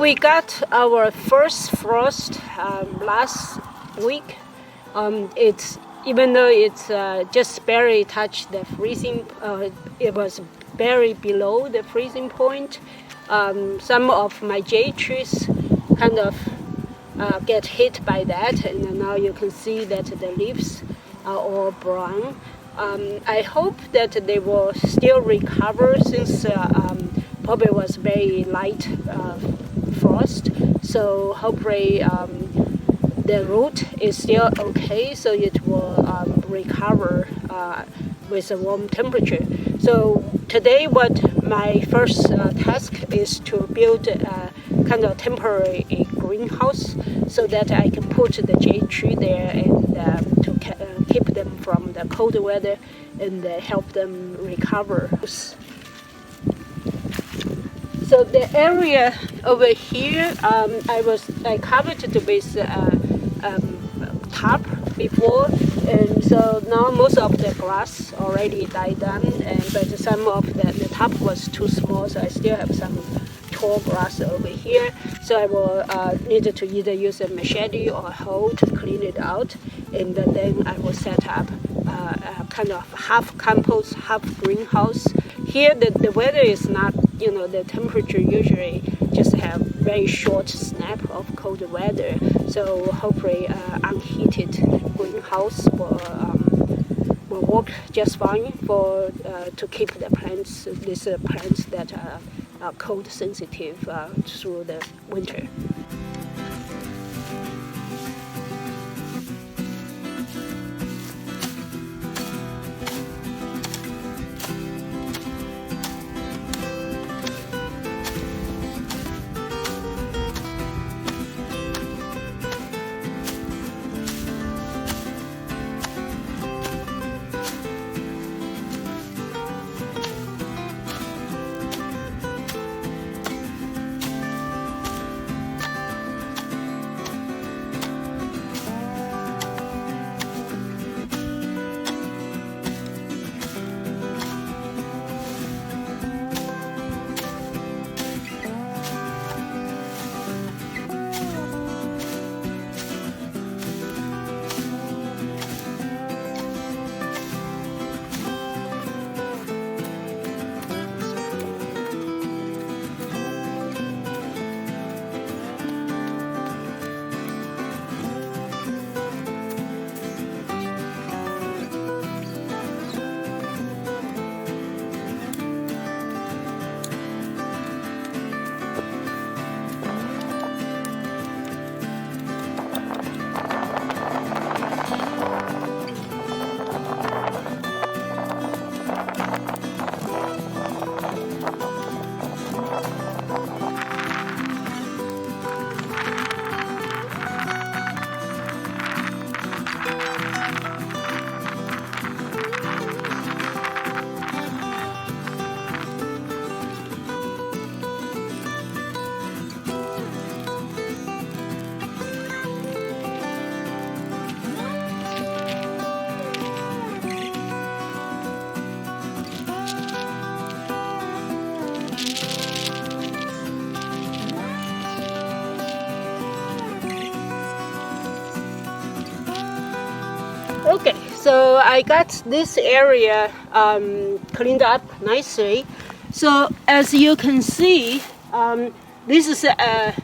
we got our first frost last week. It's even though it's just barely touched the freezing, it was barely below the freezing point. Some of my jade trees kind of get hit by that, and now you can see that the leaves are all brown. I hope that they will still recover since probably was very light frost. So hopefully the root is still okay, so it will recover with a warm temperature. So today what my first task is to build a kind of temporary greenhouse so that I can put the jade tree there and to keep them from the cold weather and help them recover. So the area over here, I covered it with tarp before, and so now most of the grass already died down, but some of the tarp was too small, so I still have some tall grass over here. So I will need to either use a machete or a hoe to clean it out, and then I will set up a kind of half compost, half greenhouse. Here the weather is not, the temperature usually just have very short snap of cold weather. So hopefully unheated greenhouse will work just fine for to keep the plants, these plants that are cold sensitive through the winter. Okay, so I got this area cleaned up nicely. So as you can see, this is a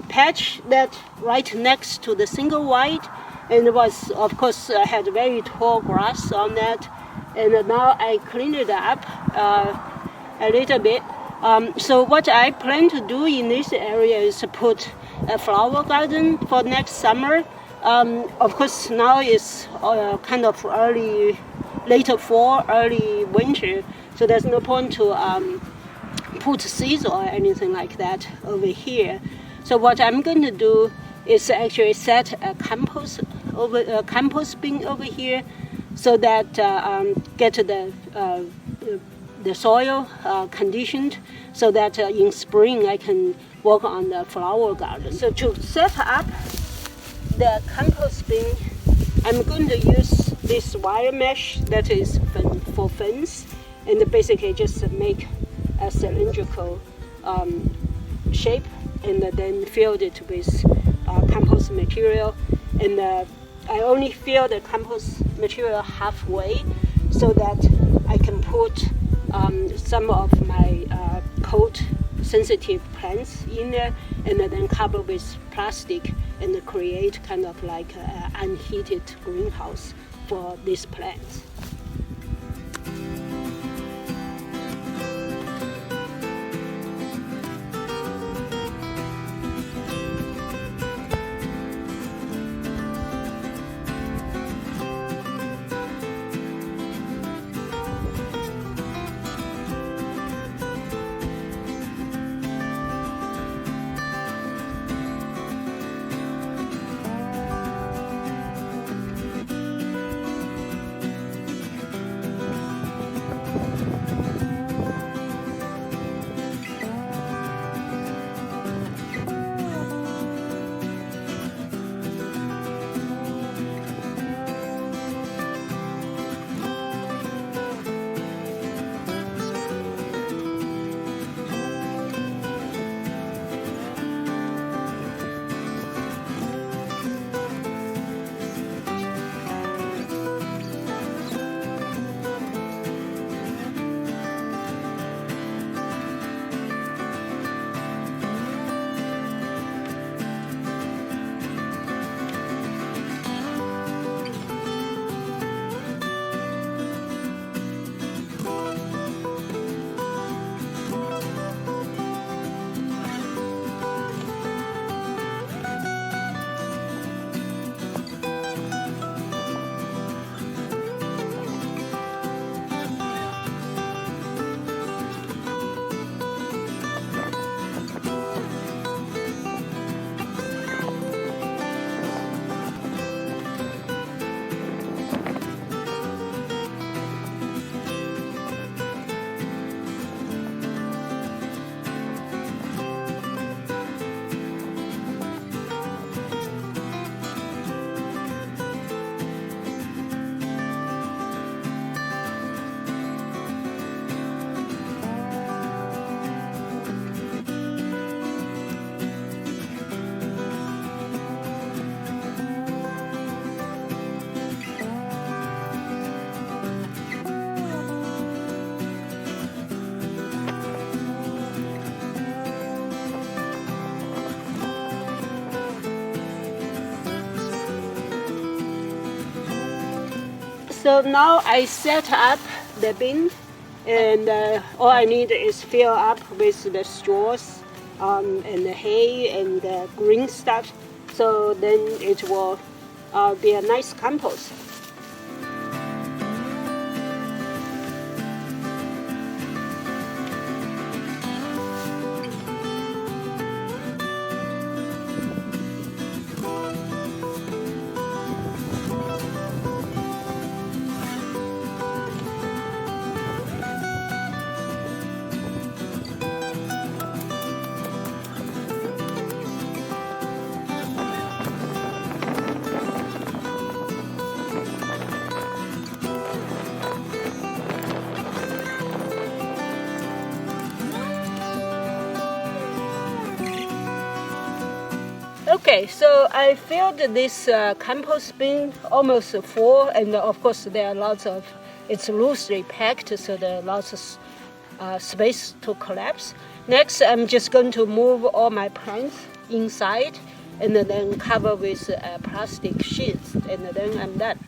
patch that right next to the single white, and it was, of course, had very tall grass on that. And now I cleaned it up a little bit. So what I plan to do in this area is to put a flower garden for next summer. Of course, now it's kind of later fall, early winter, so there's no point to put seeds or anything like that over here. So what I'm going to do is actually set a compost bin over here, so that get the soil conditioned, so that in spring I can work on the flower garden. So to set up the compost bin, I'm going to use this wire mesh that is for fence, and basically just make a cylindrical shape and then filled it with compost material. And I only fill the compost material halfway so that I can put some of my cold sensitive plants in there, and then cover with plastic and create kind of like an unheated greenhouse for these plants. So now I set up the bin, and all I need is fill up with the straws and the hay and the green stuff. So then it will be a nice compost. Okay, so I filled this compost bin almost full, and of course there are lots of, it's loosely packed, so there are lots of space to collapse. Next, I'm just going to move all my plants inside and then cover with plastic sheets, and then I'm done.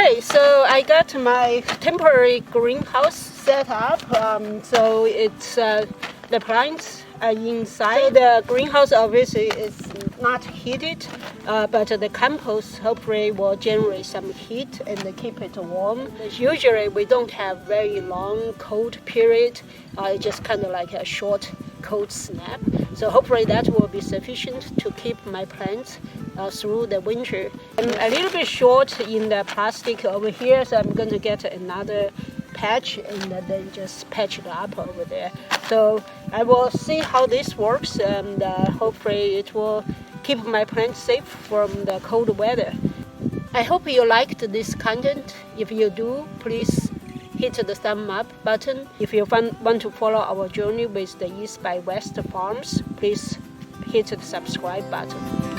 Okay, so I got my temporary greenhouse set up. So it's the plants are inside. So the greenhouse obviously is not heated, but the compost hopefully will generate some heat and keep it warm. Usually we don't have very long cold period. It's just kind of like a short cold snap. So hopefully that will be sufficient to keep my plants through the winter. I'm a little bit short in the plastic over here, so I'm going to get another patch and then just patch it up over there. So I will see how this works, and hopefully it will keep my plants safe from the cold weather. I hope you liked this content. If you do, please hit the thumb up button. If you want to follow our journey with the East by West Farms, please hit the subscribe button.